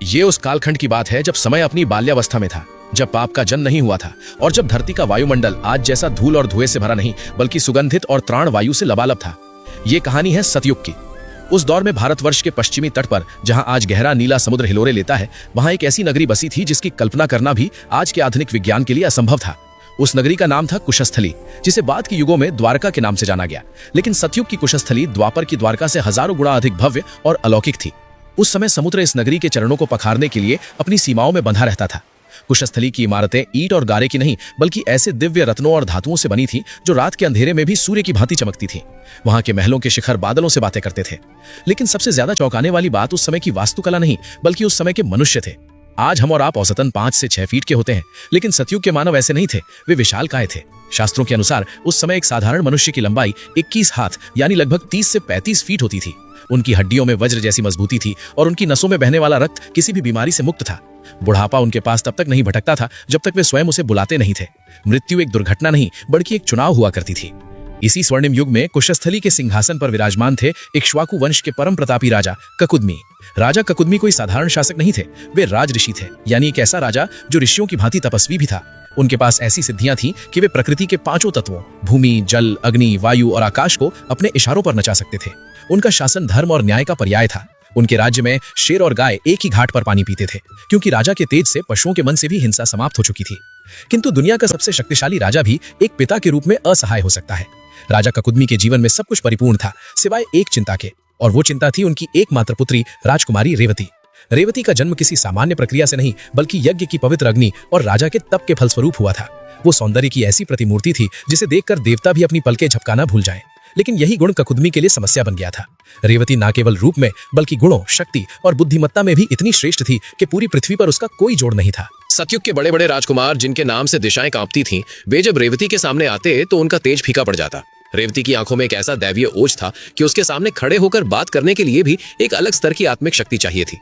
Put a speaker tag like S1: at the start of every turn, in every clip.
S1: ये उस कालखंड की बात है जब समय अपनी बाल्यावस्था में था, जब पाप का जन्म नहीं हुआ था और जब धरती का वायुमंडल आज जैसा धूल और धुएं से भरा नहीं बल्कि सुगंधित और त्राण वायु से लबालब था। ये कहानी है सतयुग की। उस दौर में भारतवर्ष के पश्चिमी तट पर जहां आज गहरा नीला समुद्र हिलोरे लेता है, वहां एक ऐसी नगरी बसी थी जिसकी कल्पना करना भी आज के आधुनिक विज्ञान के लिए असंभव था। उस नगरी का नाम था कुशस्थली, जिसे बाद के युगों में द्वारका के नाम से जाना गया। लेकिन सतयुग की कुशस्थली द्वापर की द्वारका से हजारों गुना अधिक भव्य और अलौकिक थी। उस समय समुद्र इस नगरी के चरणों को पखारने के लिए अपनी सीमाओं में बंधा रहता था। कुशस्थली की इमारतें ईंट और गारे की नहीं बल्कि ऐसे दिव्य रत्नों और धातुओं से बनी थीं जो रात के अंधेरे में भी सूर्य की भांति चमकती थीं। वहां के महलों के शिखर बादलों से बातें करते थे। लेकिन सबसे ज्यादा चौंकाने वाली बात उस समय की वास्तुकला नहीं बल्कि उस समय के मनुष्य थे। आज हम और आप औसतन 5 से 6 फीट के होते हैं, लेकिन सतयुग के मानव ऐसे नहीं थे। वे विशालकाय थे। शास्त्रों के अनुसार उस समय एक साधारण मनुष्य की लंबाई 21 हाथ यानी लगभग 30 से 35 फीट होती थी। उनकी हड्डियों में वज्र जैसी मजबूती थी और उनकी नसों में बहने वाला रक्त किसी भी बीमारी से मुक्त था। बुढ़ापा उनके पास तब तक नहीं भटकता था जब तक वे स्वयं उसे बुलाते नहीं थे। मृत्यु एक दुर्घटना नहीं बल्कि एक चुनाव हुआ करती थी। इसी स्वर्णिम युग में कुशस्थली के सिंहासन पर विराजमान थे इक्ष्वाकु वंश के परम प्रतापी राजा ककुदमी। राजा ककुदमी कोई साधारण शासक नहीं थे, वे राज ऋषि थे, यानी एक ऐसा राजा जो ऋषियों की भांति तपस्वी भी था। उनके पास ऐसी सिद्धियां थीं कि वे प्रकृति के 5 तत्वों भूमि, जल, अग्नि, वायु और आकाश को अपने इशारों पर नचा सकते थे। उनका शासन धर्म और न्याय का पर्याय था। उनके राज्य में शेर और गाय एक ही घाट पर पानी पीते थे, क्योंकि राजा के तेज से पशुओं के मन से भी हिंसा समाप्त हो चुकी थी। किंतु दुनिया का सबसे शक्तिशाली राजा भी एक पिता के रूप में असहाय हो सकता है। राजा ककुदमी के जीवन में सब कुछ परिपूर्ण था सिवाय एक चिंता के, और वो चिंता थी उनकी एकमात्र पुत्री राजकुमारी रेवती। रेवती का जन्म किसी सामान्य प्रक्रिया से नहीं बल्कि यज्ञ की पवित्र अग्नि और राजा के तप के फलस्वरूप हुआ था। वो सौंदर्य की ऐसी प्रतिमूर्ति थी जिसे देखकर देवता भी अपनी पलकें झपकाना भूल जाएं। लेकिन यही गुण ककुदमी के लिए समस्या बन गया था। रेवती न केवल रूप में बल्कि गुणों, शक्ति और बुद्धिमत्ता में भी इतनी श्रेष्ठ थी कि पूरी पृथ्वी पर उसका कोई जोड़ नहीं था।
S2: सतयुग के बड़े बड़े राजकुमार जिनके नाम से दिशाएं कांपती थीं, वे जब रेवती के सामने आते तो उनका तेज फीका पड़ जाता। रेवती की आंखों में एक ऐसा दैवीय ओज था कि उसके सामने खड़े होकर बात करने के लिए भी एक अलग स्तर की आत्मिक शक्ति चाहिए थी।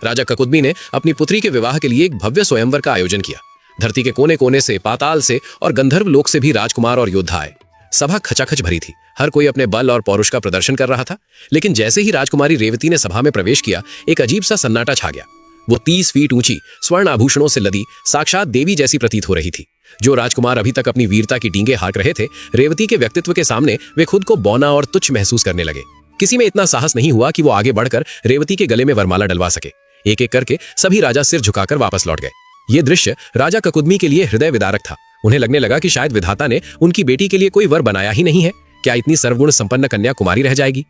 S2: राजा ककुदमी ने अपनी पुत्री के विवाह के लिए एक भव्य स्वयंवर का आयोजन किया। धरती के कोने कोने से, पाताल से और गंधर्व लोक से भी राजकुमार और योद्धा आए। सभा खचाखच भरी थी। हर कोई अपने बल और पौरुष का प्रदर्शन कर रहा था। लेकिन जैसे ही राजकुमारी रेवती ने सभा में प्रवेश किया, एक अजीब सा सन्नाटा छा गया। वो 30 फीट ऊंची, स्वर्ण आभूषणों से लदी साक्षात देवी जैसी प्रतीत हो रही थी। जो राजकुमार अभी तक अपनी वीरता की डींगे हाँक रहे थे, रेवती के व्यक्तित्व के सामने वे खुद को बौना और तुच्छ महसूस करने लगे। किसी में इतना साहस नहीं हुआ कि वो आगे बढ़कर रेवती के गले में वरमाला डलवा सके। एक एक करके सभी राजा सिर झुकाकर वापस लौट गए। ये दृश्य राजा ककुदमी के लिए हृदय विदारक था। उन्हें लगने लगा कि शायद विधाता ने उनकी बेटी के लिए कोई वर बनाया ही नहीं है। क्या इतनी सर्वगुण संपन्न कन्या कुमारी रह जाएगी?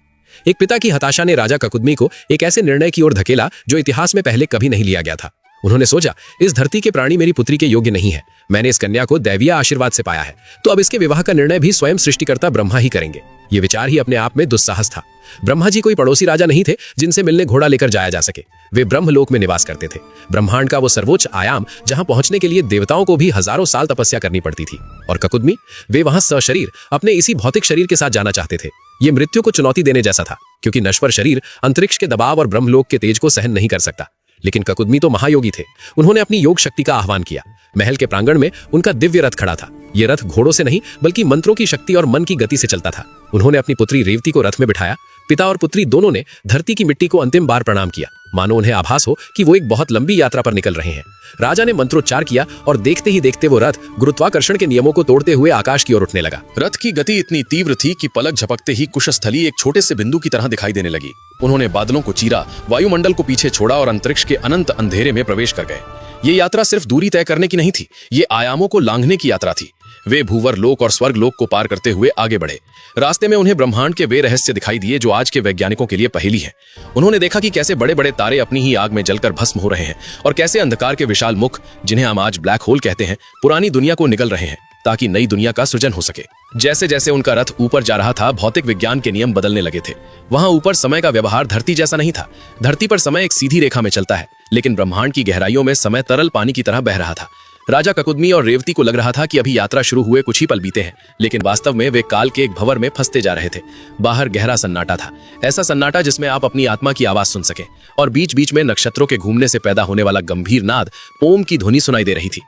S2: एक पिता की हताशा ने राजा ककुदमी को एक ऐसे निर्णय की ओर धकेला जो इतिहास में पहले कभी नहीं लिया गया था। उन्होंने सोचा, इस धरती के प्राणी मेरी पुत्री के योग्य नहीं है। मैंने इस कन्या को दैवीय आशीर्वाद से पाया है, तो अब इसके विवाह का निर्णय भी स्वयं सृष्टिकर्ता ब्रह्मा ही करेंगे। ये विचार ही अपने आप में दुस्साहस था। ब्रह्मा जी कोई पड़ोसी राजा नहीं थे जिनसे मिलने घोड़ा लेकर जाया जा सके। वे ब्रह्मलोक में निवास करते थे, ब्रह्मांड का वो सर्वोच्च आयाम जहां पहुंचने के लिए देवताओं को भी हजारों साल तपस्या करनी पड़ती थी। और ककुदमी, वे वहां सशरीर अपने इसी भौतिक शरीर के साथ जाना चाहते थे। ये मृत्यु को चुनौती देने जैसा था, क्योंकि नश्वर शरीर अंतरिक्ष के दबाव और ब्रह्मलोक के तेज को सहन नहीं कर सकता। लेकिन ककुदमी तो महायोगी थे। उन्होंने अपनी योग शक्ति का आह्वान किया। महल के प्रांगण में उनका दिव्य रथ खड़ा था। यह रथ घोड़ों से नहीं बल्कि मंत्रों की शक्ति और मन की गति से चलता था। उन्होंने अपनी पुत्री रेवती को रथ में बिठाया। पिता और पुत्री दोनों ने धरती की मिट्टी को अंतिम बार प्रणाम किया, मानो उन्हें आभास हो कि वो एक बहुत लंबी यात्रा पर निकल रहे हैं। राजा ने मंत्रोच्चार किया और देखते ही देखते वो रथ गुरुत्वाकर्षण के नियमों को तोड़ते हुए आकाश की ओर उठने लगा।
S1: रथ की गति इतनी तीव्र थी कि पलक झपकते ही कुशस्थली एक छोटे से बिंदु की तरह दिखाई देने लगी। उन्होंने बादलों को चीरा, वायुमंडल को पीछे छोड़ा और अंतरिक्ष के अनंत अंधेरे में प्रवेश कर गए। ये यात्रा सिर्फ दूरी तय करने की नहीं थी, ये आयामों को लांघने की यात्रा थी। वे भूवर लोक और स्वर्ग लोक को पार करते हुए आगे बढ़े। रास्ते में उन्हें ब्रह्मांड के वे रहस्य दिखाई दिए जो आज के वैज्ञानिकों के लिए पहेली है। उन्होंने देखा कि कैसे बड़े बड़े तारे अपनी ही आग में जलकर भस्म हो रहे हैं और कैसे अंधकार के विशाल मुख, जिन्हें हम आज ब्लैक होल कहते हैं, पुरानी दुनिया को निगल रहे हैं ताकि नई दुनिया का सृजन हो सके। जैसे जैसे उनका रथ ऊपर जा रहा था, भौतिक विज्ञान के नियम बदलने लगे थे। वहां ऊपर समय का व्यवहार धरती जैसा नहीं था। धरती पर समय एक सीधी रेखा में चलता है, लेकिन ब्रह्मांड की गहराइयों में समय तरल पानी की तरह बह रहा था। राजा ककुदमी और रेवती को लग रहा था कि अभी यात्रा शुरू हुए कुछ ही पल बीते हैं, लेकिन वास्तव में वे काल के एक भंवर में फंसते जा रहे थे। बाहर गहरा सन्नाटा था, ऐसा सन्नाटा जिसमें आप अपनी आत्मा की आवाज सुन सके, और बीच बीच में नक्षत्रों के घूमने से पैदा होने वाला गंभीर नाद, ओम की ध्वनि सुनाई दे रही थी।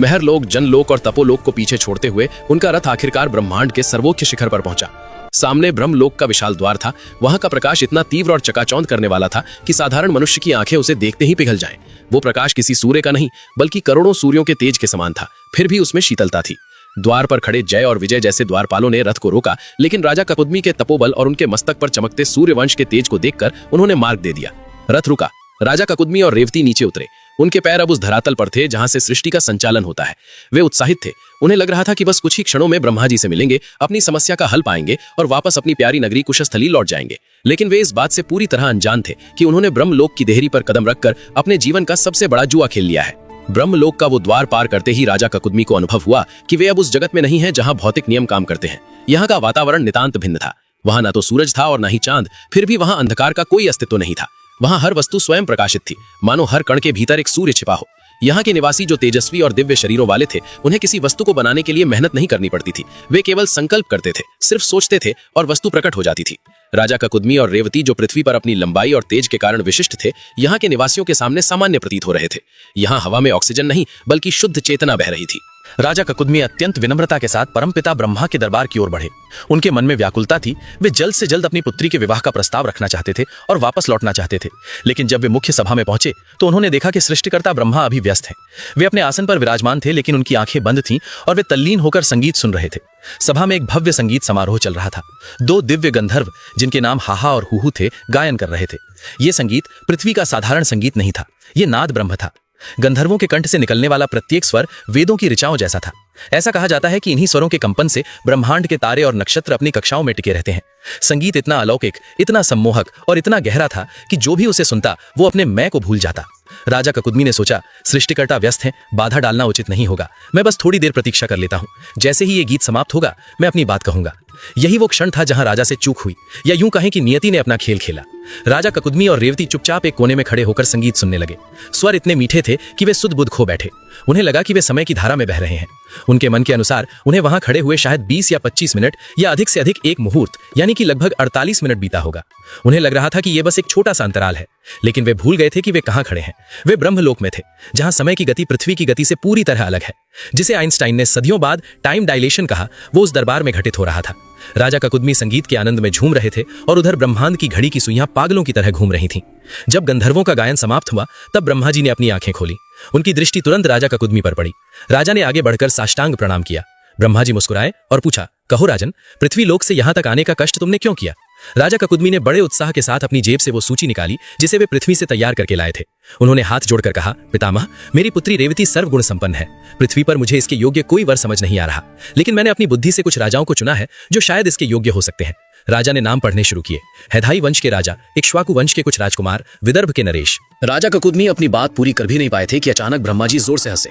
S1: महरलोक, जनलोक और तपोलोक को पीछे छोड़ते हुए उनका रथ आखिरकार ब्रह्मांड के सर्वोच्च शिखर पर पहुंचा।
S2: सामने ब्रह्मलोक का विशाल द्वार था। वहां का प्रकाश इतना तीव्र और चकाचौंध करने वाला था कि साधारण मनुष्य की आंखें उसे देखते ही पिघल जाएं। वो प्रकाश किसी सूर्य का नहीं बल्कि करोड़ों सूर्यों के तेज के समान था। फिर भी उसमें शीतलता थी। द्वार पर खड़े जय और विजय जैसे द्वारपालों ने रथ को रोका, लेकिन राजा ककुदमी के तपोबल और उनके मस्तक पर चमकते सूर्यवंश के तेज को देखकर उन्होंने मार्ग दे दिया। रथ रुका। राजा ककुदमी और रेवती नीचे उतरे। उनके पैर अब उस धरातल पर थे जहां से सृष्टि का संचालन होता है। वे उत्साहित थे। उन्हें लग रहा था कि बस कुछ ही क्षणों में ब्रह्मा जी से मिलेंगे, अपनी समस्या का हल पाएंगे और वापस अपनी प्यारी नगरी कुशस्थली लौट जाएंगे। लेकिन वे इस बात से पूरी तरह अनजान थे कि उन्होंने ब्रह्मलोक की देहरी पर कदम रखकर अपने जीवन का सबसे बड़ा जुआ खेल लिया है। ब्रह्मलोक का वो द्वार पार करते ही राजा ककुदमी को अनुभव हुआ कि वे अब उस जगत में नहीं हैं जहां भौतिक नियम काम करते हैं। यहाँ का वातावरण नितांत भिन्न था। वहां ना तो सूरज था और ना ही चांद, फिर भी वहां अंधकार का कोई अस्तित्व नहीं था। वहां हर वस्तु स्वयं प्रकाशित थी, मानो हर कण के भीतर एक सूर्य छिपा हो। यहाँ के निवासी जो तेजस्वी और दिव्य शरीरों वाले थे, उन्हें किसी वस्तु को बनाने के लिए मेहनत नहीं करनी पड़ती थी। वे केवल संकल्प करते थे, सिर्फ सोचते थे और वस्तु प्रकट हो जाती थी। राजा ककुदमी और रेवती जो पृथ्वी पर अपनी लंबाई और तेज के कारण विशिष्ट थे, यहाँ के निवासियों के सामने सामान्य प्रतीत हो रहे थे। यहाँ हवा में ऑक्सीजन नहीं बल्कि शुद्ध चेतना बह रही थी।
S3: राजा ककुदमी अत्यंत विनम्रता के साथ परमपिता ब्रह्मा के दरबार की ओर बढ़े। उनके मन में व्याकुलता थी। वे जल्द से जल्द अपनी पुत्री के विवाह का प्रस्ताव रखना चाहते थे और वापस लौटना चाहते थे। लेकिन जब वे मुख्य सभा में पहुंचे तो उन्होंने देखा कि सृष्टिकर्ता ब्रह्मा अभी व्यस्त हैं। वे अपने आसन पर विराजमान थे, लेकिन उनकी आंखें बंद थीं और वे तल्लीन होकर संगीत सुन रहे थे। सभा में एक भव्य संगीत समारोह चल रहा था। 2 दिव्य गंधर्व, जिनके नाम हाहा और हुहू थे, गायन कर रहे थे। ये संगीत पृथ्वी का साधारण संगीत नहीं था, ये नाद ब्रह्म था। गंधर्वों के कंठ से निकलने वाला प्रत्येक स्वर वेदों की ऋचाओं जैसा था। ऐसा कहा जाता है कि इन्हीं स्वरों के कंपन से ब्रह्मांड के तारे और नक्षत्र अपनी कक्षाओं में टिके रहते हैं। संगीत इतना अलौकिक, इतना सम्मोहक और इतना गहरा था कि जो भी उसे सुनता वो अपने मैं को भूल जाता। राजा ककुदमी ने सोचा, सृष्टिकर्ता व्यस्त हैं, बाधा डालना उचित नहीं होगा। मैं बस थोड़ी देर प्रतीक्षा कर लेता हूं। जैसे ही ये गीत समाप्त होगा, मैं अपनी बात कहूंगा। यही वो क्षण था जहां राजा से चूक हुई, या यूं कहें कि नियति ने अपना खेल खेला। राजा ककुदमी और रेवती चुपचाप एक कोने में खड़े होकर संगीत सुनने लगे। स्वर इतने मीठे थे कि वे सुध बुध खो बैठे। उन्हें लगा कि वे समय की धारा में बह रहे हैं। उनके मन के अनुसार उन्हें वहां खड़े हुए शायद 20 या 25 मिनट या अधिक से अधिक एक मुहूर्त, यानी कि लगभग 48 मिनट बीता होगा। उन्हें लग रहा था कि यह बस एक छोटा सा अंतराल है, लेकिन वे भूल गए थे कि वे कहां खड़े हैं। वे ब्रह्मलोक में थे, जहां समय की गति पृथ्वी की गति से पूरी तरह अलग है। जिसे आइंस्टाइन ने सदियों बाद टाइम डायलेशन कहा, वो उस दरबार में घटित हो रहा था। राजा ककुदमी संगीत के आनंद में झूम रहे थे और उधर ब्रह्मांड की घड़ी की सुइयां पागलों की तरह घूम रही थीं। जब गंधर्वों का गायन समाप्त हुआ, तब ब्रह्मा जी ने अपनी आंखें खोली। उनकी दृष्टि तुरंत राजा ककुदमी पर पड़ी। राजा ने आगे बढ़कर साष्टांग प्रणाम किया। ब्रह्मा जी मुस्कुराए और पूछा, कहो राजन, पृथ्वी लोक से यहां तक आने का कष्ट तुमने क्यों किया? राजा ककुदमी ने बड़े उत्साह के साथ अपनी जेब से वो सूची निकाली जिसे वे पृथ्वी से तैयार करके लाए थे। उन्होंने हाथ जोड़कर कहा, पितामह, मेरी पुत्री रेवती सर्वगुण संपन्न है। पृथ्वी पर मुझे इसके योग्य कोई वर समझ नहीं आ रहा, लेकिन मैंने अपनी बुद्धि से कुछ राजाओं को चुना है जो शायद इसके योग्य हो सकते हैं। राजा ने नाम पढ़ने शुरू किए। हैधाई वंश के राजा, इक्ष्वाकु वंश के कुछ राजकुमार, विदर्भ के नरेश।
S2: राजा ककुदमी अपनी बात पूरी कर भी नहीं पाए थे कि अचानक ब्रह्मा जी जोर से हंसे।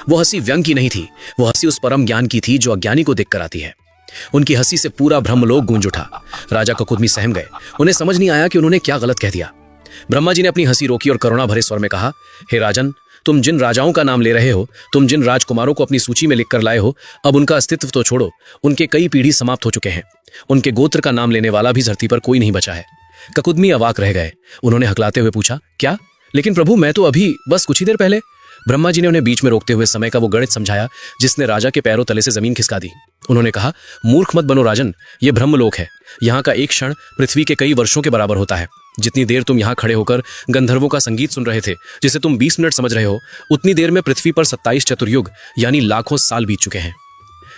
S2: वो हंसी व्यंग की नहीं थी, वो हंसी उस परम ज्ञान की थी जो अज्ञानी को देखकर आती है। उनकी हंसी से पूरा ब्रह्मलोक गूंज उठा। राजा ककुदमी सहम गए। उन्हें समझ नहीं आया कि उन्होंने क्या गलत कह दिया। ब्रह्मा जी ने अपनी हंसी रोकी और करुणा भरे स्वर में कहा, हे राजन, तुम जिन राजाओं का नाम ले रहे हो, तुम जिन राजकुमारों को अपनी सूची में लिखकर लाए हो, अब उनका अस्तित्व तो छोड़ो, उनके कई पीढ़ी समाप्त हो चुके हैं। उनके गोत्र का नाम लेने वाला भी धरती पर कोई नहीं बचा है। ककुदमी अवाक रह गए। उन्होंने हकलाते हुए पूछा, क्या? लेकिन प्रभु, मैं तो अभी बस कुछ ही देर पहले। ब्रह्मा जी ने उन्हें बीच में रोकते हुए समय का वो गणित समझाया जिसने राजा के पैरों तले से जमीन खिसका दी। उन्होंने कहा, मूर्ख मत बनो राजन, ये ब्रह्मलोक है। यहाँ का एक क्षण पृथ्वी के कई वर्षों के बराबर होता है। जितनी देर तुम यहाँ खड़े होकर गंधर्वों का संगीत सुन रहे थे, जिसे तुम 20 मिनट समझ रहे हो, उतनी देर में पृथ्वी पर 27 चतुर्युग यानी लाखों साल बीत चुके हैं।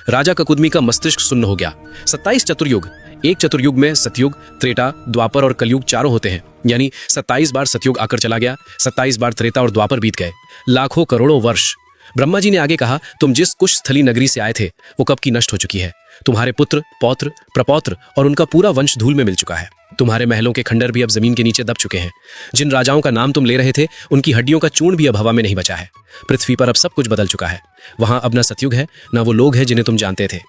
S2: राजा ककुदमी का मस्तिष्क सुन्न हो गया। 27 चतुर्युग, एक चतुर्युग में सतयुग, त्रेता, द्वापर और कलयुग चारों होते हैं, यानी 27 बार सतयुग आकर चला गया, 27 बार त्रेता और द्वापर बीत गए, लाखों करोड़ों वर्ष। ब्रह्मा जी ने आगे कहा, तुम जिस कुश स्थली नगरी से आए थे वो कब की नष्ट हो चुकी है। तुम्हारे पुत्र, पौत्र, प्रपौत्र और उनका पूरा वंश धूल में मिल चुका है। तुम्हारे महलों के खंडर भी अब जमीन के नीचे दब चुके हैं। जिन राजाओं का नाम तुम ले रहे थे, उनकी हड्डियों का चूर्ण भी अब हवा में नहीं बचा है। पृथ्वी पर अब सब कुछ बदल चुका है। वहां अब न सतयुग है, न वो लोग हैं जिन्हें तुम जानते थे।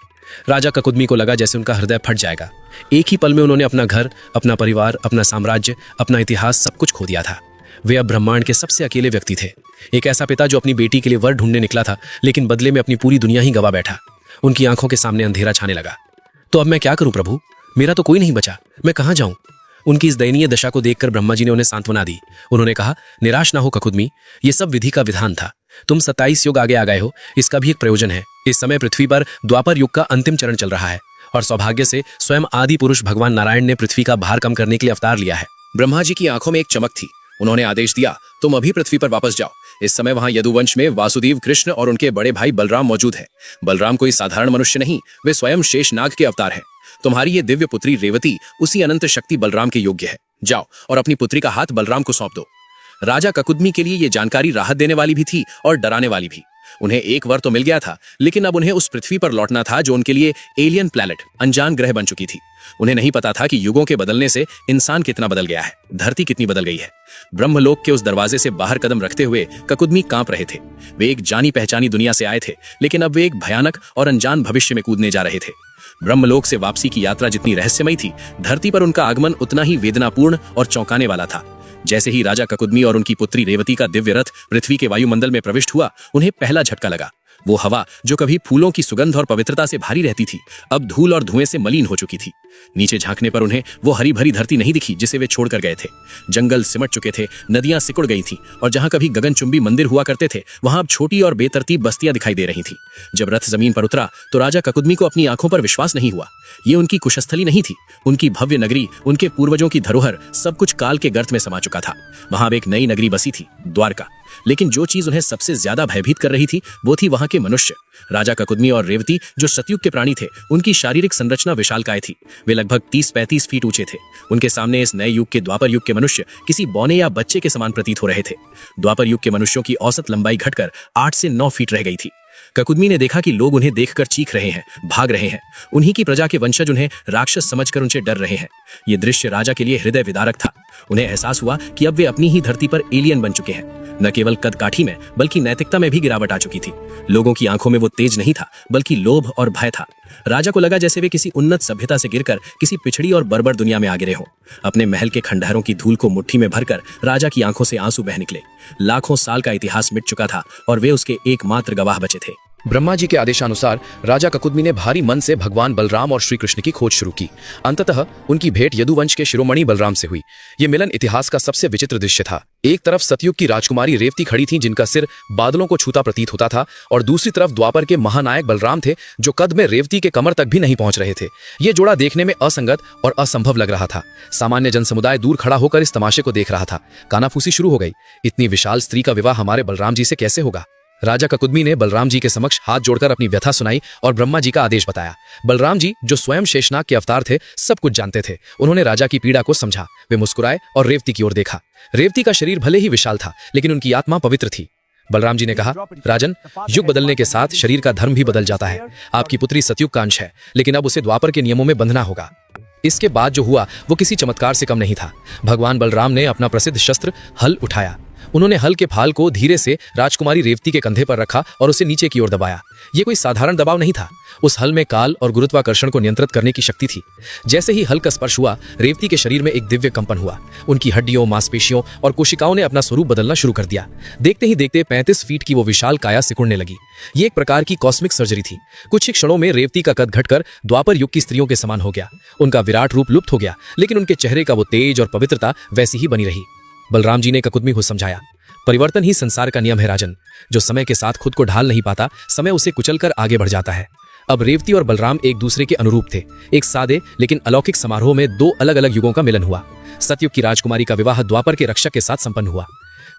S2: राजा ककुदमी को लगा जैसे उनका हृदय फट जाएगा। एक ही पल में उन्होंने अपना घर, अपना परिवार, अपना साम्राज्य, अपना इतिहास सब कुछ खो दिया था। वे अब ब्रह्मांड के सबसे अकेले व्यक्ति थे। एक ऐसा पिता जो अपनी बेटी के लिए वर ढूंढने निकला था, लेकिन बदले में अपनी पूरी दुनिया ही गवा बैठा। उनकी आंखों के सामने अंधेरा छाने लगा। तो अब मैं क्या करूं प्रभु? मेरा तो कोई नहीं बचा, मैं कहां जाऊं? उनकी इस दयनीय दशा को देखकर ब्रह्मा जी ने उन्हें सांत्वना दी। उन्होंने कहा, निराश ना हो ककुदमी, ये सब विधि का विधान था। तुम 27 युग आगे आ गए हो, इसका भी एक प्रयोजन है। इस समय पृथ्वी पर द्वापर युग का अंतिम चरण चल रहा है
S3: और सौभाग्य से स्वयं आदि पुरुष भगवान नारायण ने पृथ्वी का भार कम करने के लिए अवतार लिया है।
S2: ब्रह्मा जी की आंखों में एक चमक थी। उन्होंने आदेश दिया, तुम अभी पृथ्वी पर वापस जाओ। इस समय वहां यदुवंश में वासुदेव, कृष्ण और उनके बड़े भाई बलराम मौजूद है। बलराम कोई साधारण मनुष्य नहीं, वे स्वयं शेषनाग के अवतार हैं। तुम्हारी ये दिव्य पुत्री रेवती उसी अनंत शक्ति बलराम के योग्य है। जाओ और अपनी पुत्री का हाथ बलराम को सौंप दो। राजा ककुदमी के लिए ये जानकारी राहत देने वाली भी थी और डराने वाली भी। उन्हें एक वर तो मिल गया था, लेकिन अब उन्हें उस पृथ्वी पर लौटना था जो उनके लिए एलियन प्लैनेट, अनजान ग्रह बन चुकी थी। उन्हें नहीं पता था कि युगों के बदलने से इंसान कितना बदल गया है, धरती कितनी बदल गई है। ब्रह्मलोक के उस दरवाजे से बाहर कदम रखते हुए ककुदमी कांप रहे थे। वे एक जानी पहचानी दुनिया से आए थे, लेकिन अब वे एक भयानक और अनजान भविष्य में कूदने जा रहे थे। ब्रह्मलोक से वापसी की यात्रा जितनी रहस्यमयी थी, धरती पर उनका आगमन उतना ही वेदनापूर्ण और चौंकाने वाला था। जैसे ही राजा ककुदमी और उनकी पुत्री रेवती का दिव्य रथ पृथ्वी के वायुमंडल में प्रविष्ट हुआ, उन्हें पहला झटका लगा। वो हवा जो कभी फूलों की सुगंध और पवित्रता से भारी रहती थी, अब धूल और धुएं से मलिन हो चुकी थी। नीचे झांकने पर उन्हें वो हरी भरी धरती नहीं दिखी जिसे वे छोड़कर गए थे। जंगल सिमट चुके थे, नदियां सिकुड़ गई थी और जहां कभी गगनचुंबी मंदिर हुआ करते थे, वहां अब छोटी और बेतरतीब बस्तियां दिखाई दे रही थी। जब रथ जमीन पर उतरा तो राजा ककुदमी को अपनी आंखों पर विश्वास नहीं हुआ। ये उनकी कुशस्थली नहीं थी, उनकी भव्य नगरी, उनके पूर्वजों की धरोहर, सब कुछ काल के गर्त में समा चुका था। वहां अब एक नई नगरी बसी थी, द्वारका। लेकिन जो चीज उन्हें सबसे ज्यादा भयभीत कर रही थी वो थी वहां के मनुष्य। राजा ककुदमी और रेवती जो सतयुग के प्राणी थे, उनकी शारीरिक संरचना विशालकाय थी। वे लगभग 30-35 फीट ऊंचे थे। उनके सामने इस नए युग के द्वापर युग के मनुष्य किसी बौने या बच्चे के समान प्रतीत हो रहे थे। द्वापर युग के मनुष्यों की औसत लंबाई घटकर 8 से 9 फीट रह गई थी। ककुदमी ने देखा कि लोग उन्हें देखकर चीख रहे हैं, भाग रहे हैं। उन्हीं की प्रजा के वंशज उन्हें राक्षस समझकर उनसे डर रहे हैं। ये दृश्य राजा के लिए हृदय विदारक था। उन्हें एहसास हुआ कि अब वे अपनी ही धरती पर एलियन बन चुके हैं। न केवल कद काठी में बल्कि नैतिकता में भी गिरावट आ चुकी थी। लोगों की आंखों में वो तेज नहीं था, बल्कि लोभ और भय था। राजा को लगा जैसे वे किसी उन्नत सभ्यता से गिरकर किसी पिछड़ी और बर्बर दुनिया में आ गिरे हों। अपने महल के खंडहरों की धूल को मुट्ठी में भरकर राजा की आंखों से आंसू बह निकले। लाखों साल का इतिहास मिट चुका था और वे उसके एकमात्र गवाह बचे थे।
S1: ब्रह्मा जी के आदेशानुसार राजा ककुदमी ने भारी मन से भगवान बलराम और श्री कृष्ण की खोज शुरू की। अंततः उनकी भेंट यदुवंश के शिरोमणि बलराम से हुई। ये मिलन इतिहास का सबसे विचित्र दृश्य था। एक तरफ सतयुग की राजकुमारी रेवती खड़ी थी, जिनका सिर बादलों को छूता प्रतीत होता था, और दूसरी तरफ द्वापर के महानायक बलराम थे, जो कद में रेवती के कमर तक भी नहीं पहुंच रहे थे। ये जोड़ा देखने में असंगत और असंभव लग रहा था। सामान्य जनसमुदाय दूर खड़ा होकर इस तमाशे को देख रहा था। कानाफूसी शुरू हो गई। इतनी विशाल स्त्री का विवाह हमारे बलराम जी से कैसे होगा? राजा ककुदमी ने बलराम जी के समक्ष हाथ जोड़कर अपनी व्यथा सुनाई और ब्रह्मा जी का आदेश बताया। बलराम जी, जो स्वयं शेषनाग के अवतार थे, सब कुछ जानते थे। उन्होंने राजा की पीड़ा को समझा। वे मुस्कुराए और रेवती की ओर देखा। रेवती का शरीर भले ही विशाल था, लेकिन उनकी आत्मा पवित्र थी। बलराम जी ने कहा, राजन, युग बदलने के साथ शरीर का धर्म भी बदल जाता है। आपकी पुत्री सतयुग का अंश है, लेकिन अब उसे द्वापर के नियमों में बंधना होगा। इसके बाद जो हुआ वो किसी चमत्कार से कम नहीं था। भगवान बलराम ने अपना प्रसिद्ध शस्त्र हल उठाया। उन्होंने हल के फाल को धीरे से राजकुमारी रेवती के कंधे पर रखा और उसे नीचे की ओर दबाया। ये कोई साधारण दबाव नहीं था। उस हल में काल और गुरुत्वाकर्षण को नियंत्रित करने की शक्ति थी। जैसे ही हल का स्पर्श हुआ, रेवती के शरीर में एक दिव्य कंपन हुआ। उनकी हड्डियों, मांसपेशियों और कोशिकाओं ने अपना स्वरूप बदलना शुरू कर दिया। देखते ही देखते 35 फीट की वो विशाल काया सिकुड़ने लगी। ये एक प्रकार की कॉस्मिक सर्जरी थी। कुछ ही क्षणों में रेवती का कद घटकर द्वापर युग की स्त्रियों के समान हो गया। उनका विराट रूप लुप्त हो गया, लेकिन उनके चेहरे का वो तेज और पवित्रता वैसी ही बनी रही। बलराम जी ने ककुदमी को समझाया, परिवर्तन ही संसार का नियम है राजन। जो समय के साथ खुद को ढाल नहीं पाता, समय उसे कुचलकर आगे बढ़ जाता है। अब रेवती और बलराम एक दूसरे के अनुरूप थे। एक सादे लेकिन अलौकिक समारोह में दो अलग अलग युगों का मिलन हुआ। सतयुग की राजकुमारी का विवाह द्वापर के रक्षक के साथ संपन्न हुआ।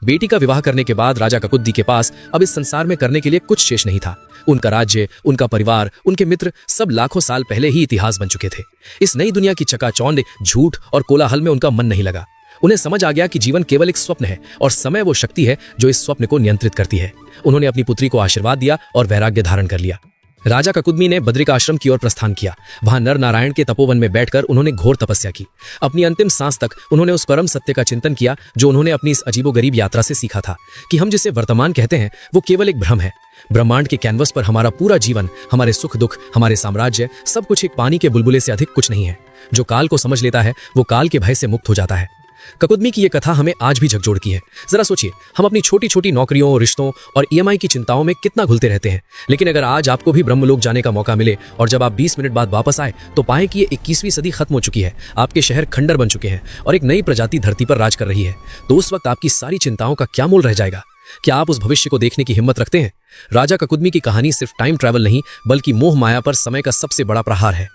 S1: बेटी का विवाह करने के बाद राजा ककुद्दी के पास अब इस संसार में करने के लिए कुछ शेष नहीं था। उनका राज्य, उनका परिवार, उनके मित्र सब लाखों साल पहले ही इतिहास बन चुके थे। इस नई दुनिया की चकाचौंध, झूठ और कोलाहल में उनका मन नहीं लगा। उन्हें समझ आ गया कि जीवन केवल एक स्वप्न है और समय वो शक्ति है जो इस स्वप्न को नियंत्रित करती है। उन्होंने अपनी पुत्री को आशीर्वाद दिया और वैराग्य धारण कर लिया। राजा ककुदमी ने बद्रिक आश्रम की ओर प्रस्थान किया। वहां नर नारायण के तपोवन में बैठकर उन्होंने घोर तपस्या की। अपनी अंतिम सांस तक उन्होंने उस परम सत्य का चिंतन किया जो उन्होंने अपनी इस अजीबोगरीब यात्रा से सीखा था, कि हम जिसे वर्तमान कहते हैं वो केवल एक भ्रम है। ब्रह्मांड के कैनवस पर हमारा पूरा जीवन, हमारे सुख दुख, हमारे साम्राज्य, सब कुछ एक पानी के बुलबुले से अधिक कुछ नहीं है। जो काल को समझ लेता है वो काल के भय से मुक्त हो जाता है। ककुदमी की ये कथा हमें आज भी झकझोरती है। जरा सोचिए, हम अपनी छोटी छोटी नौकरियों, रिश्तों और ईएमआई की चिंताओं में कितना घुलते रहते हैं। लेकिन अगर आज आपको भी ब्रह्मलोक जाने का मौका मिले और जब आप 20 मिनट बाद वापस आए तो पाएं कि ये 21वीं सदी खत्म हो चुकी है, आपके शहर खंडर बन चुके हैं और एक नई प्रजाति धरती पर राज कर रही है, तो उस वक्त आपकी सारी चिंताओं का क्या मोल रह जाएगा? क्या आप उस भविष्य को देखने की हिम्मत रखते हैं? राजा ककुदमी की कहानी सिर्फ टाइम ट्रैवल नहीं, बल्कि मोह माया पर समय का सबसे बड़ा प्रहार है।